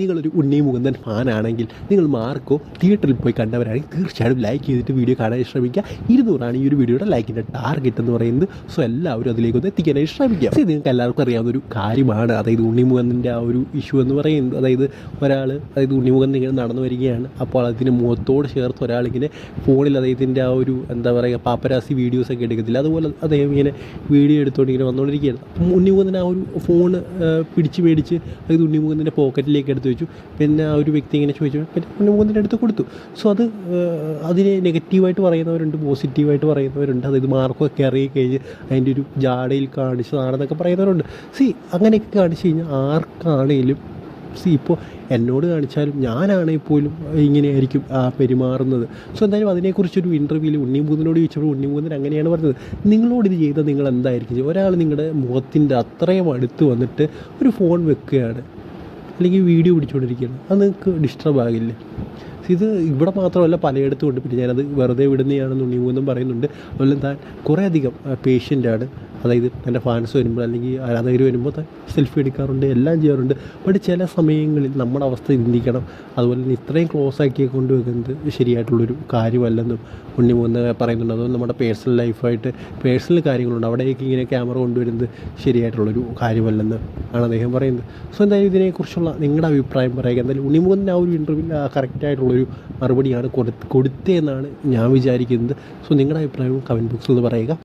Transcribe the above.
നിങ്ങളൊരു ഉണ്ണി മുകുന്ദൻ ഫാനാണെങ്കിൽ നിങ്ങൾ മാർക്കോ തിയേറ്ററിൽ പോയി കണ്ടവരാണെങ്കിൽ തീർച്ചയായും ലൈക്ക് ചെയ്തിട്ട് വീഡിയോ കാണാൻ ശ്രമിക്കുക. 200 ഈ ഒരു വീഡിയോയുടെ ലൈക്കിൻ്റെ ടാർഗറ്റ് എന്ന് പറയുന്നത്. എല്ലാവരും അതിലേക്കൊന്ന് എത്തിക്കാനായി ശ്രമിക്കുക. നിങ്ങൾക്ക് എല്ലാവർക്കും അറിയാവുന്ന ഒരു കാര്യമാണ്, അതായത് ഉണ്ണി മുകുന്ദൻ്റെ ആ ഒരു ഇഷ്യൂ എന്ന് പറയുന്നത്. അതായത് ഉണ്ണി മുകുന്ദൻ ഇങ്ങനെ നടന്നു വരികയാണ്. അപ്പോൾ അതിന് മുഖത്തോട് ചേർത്ത് ഒരാളിങ്ങനെ ഫോണിൽ അദ്ദേഹത്തിൻ്റെ ആ ഒരു പാപ്പരാസി വീഡിയോസൊക്കെ എടുക്കത്തില്ല, അതുപോലെ അദ്ദേഹം ഇങ്ങനെ വീഡിയോ എടുത്തുകൊണ്ട് ഇങ്ങനെ വന്നുകൊണ്ടിരിക്കുകയാണ്. ഉണ്ണി മുകുന്ദൻ ആ ഒരു ഫോണ് പിടിച്ച് മേടിച്ച് അതായത് ഉണ്ണി മുകുന്ദൻ്റെ പോക്കറ്റിലേക്ക് എടുത്ത് വെച്ചു. പിന്നെ ആ ഒരു വ്യക്തി ഇങ്ങനെ ചോദിച്ചു, പിന്നെ ഉണ്ണി മുകുന്ദൻ്റെ അടുത്ത് കൊടുത്തു. അതിനെ നെഗറ്റീവായിട്ട് പറയുന്നവരുണ്ട്, പോസിറ്റീവായിട്ട് പറയുന്നവരുണ്ട്. അതായത് മാർക്കൊക്കെ അറിയി കഴിഞ്ഞ് അതിൻ്റെ ഒരു ജാടയിൽ കാണിച്ചതാണെന്നൊക്കെ പറയുന്നവരുണ്ട്. അങ്ങനെയൊക്കെ കാണിച്ച് കഴിഞ്ഞാൽ ആർക്കാണേലും ഇപ്പോൾ എന്നോട് കാണിച്ചാലും ഞാനാണെങ്കിൽ പോലും ഇങ്ങനെയായിരിക്കും പെരുമാറുന്നത്. എന്തായാലും അതിനെക്കുറിച്ചൊരു ഇൻ്റർവ്യൂവിൽ ഉണ്ണി മുകുന്ദനോട് ചോദിച്ചപ്പോൾ ഉണ്ണി മുകുന്ദൻ അങ്ങനെയാണ് പറഞ്ഞത്. നിങ്ങളോട് ഇത് ചെയ്താൽ നിങ്ങൾ എന്തായിരിക്കും? ഒരാൾ നിങ്ങളുടെ മുഖത്തിൻ്റെ അത്രയും അടുത്ത് വന്നിട്ട് ഒരു ഫോൺ വെക്കുകയാണ്, അല്ലെങ്കിൽ വീഡിയോ പിടിച്ചുകൊണ്ടിരിക്കുകയാണ്, അത് നിങ്ങൾക്ക് ഡിസ്റ്റർബ് ആകില്ലേ? ഇത് ഇവിടെ മാത്രമല്ല പലയിടത്തും ഉണ്ട്. പിന്നെ ഞാനത് വെറുതെ വിടുന്നതാണെന്ന് ഉണ്ണി മുകുന്ദൻ പറയുന്നുണ്ട്. അതുപോലെ താൻ കുറേയധികം പേഷ്യൻ്റാണ്. അതായത് എൻ്റെ ഫാൻസ് വരുമ്പോൾ അല്ലെങ്കിൽ ആരാധകർ വരുമ്പോൾ സെൽഫി എടുക്കാറുണ്ട്, എല്ലാം ചെയ്യാറുണ്ട്. ബട്ട് ചില സമയങ്ങളിൽ നമ്മുടെ അവസ്ഥ ചിന്തിക്കണം. അതുപോലെ തന്നെ ഇത്രയും ക്ലോസ് ആക്കി കൊണ്ടുവെക്കുന്നത് ശരിയായിട്ടുള്ളൊരു കാര്യമല്ലെന്നും ഉണ്ണി മുകുന്ദൻ പറയുന്നുണ്ട്. അതുപോലെ നമ്മുടെ പേഴ്സണൽ കാര്യങ്ങളുണ്ട്, അവിടേക്ക് ഇങ്ങനെ ക്യാമറ കൊണ്ടുവരുന്നത് ശരിയായിട്ടുള്ളൊരു കാര്യമല്ലെന്ന് ആണ് അദ്ദേഹം പറയുന്നത്. എന്തായാലും ഇതിനെക്കുറിച്ചുള്ള നിങ്ങളുടെ അഭിപ്രായം പറയുക. എന്തായാലും ഉണ്ണി മുകുന്ദൻ ആ ഒരു ഇൻ്റർവ്യൂവിൽ കറക്റ്റായിട്ടുള്ളൊരു മറുപടിയാണ് കൊടുത്തതെന്നാണ് ഞാൻ വിചാരിക്കുന്നത്. നിങ്ങളുടെ അഭിപ്രായവും കമൻറ്റ് ബോക്സിൽ പറയുക.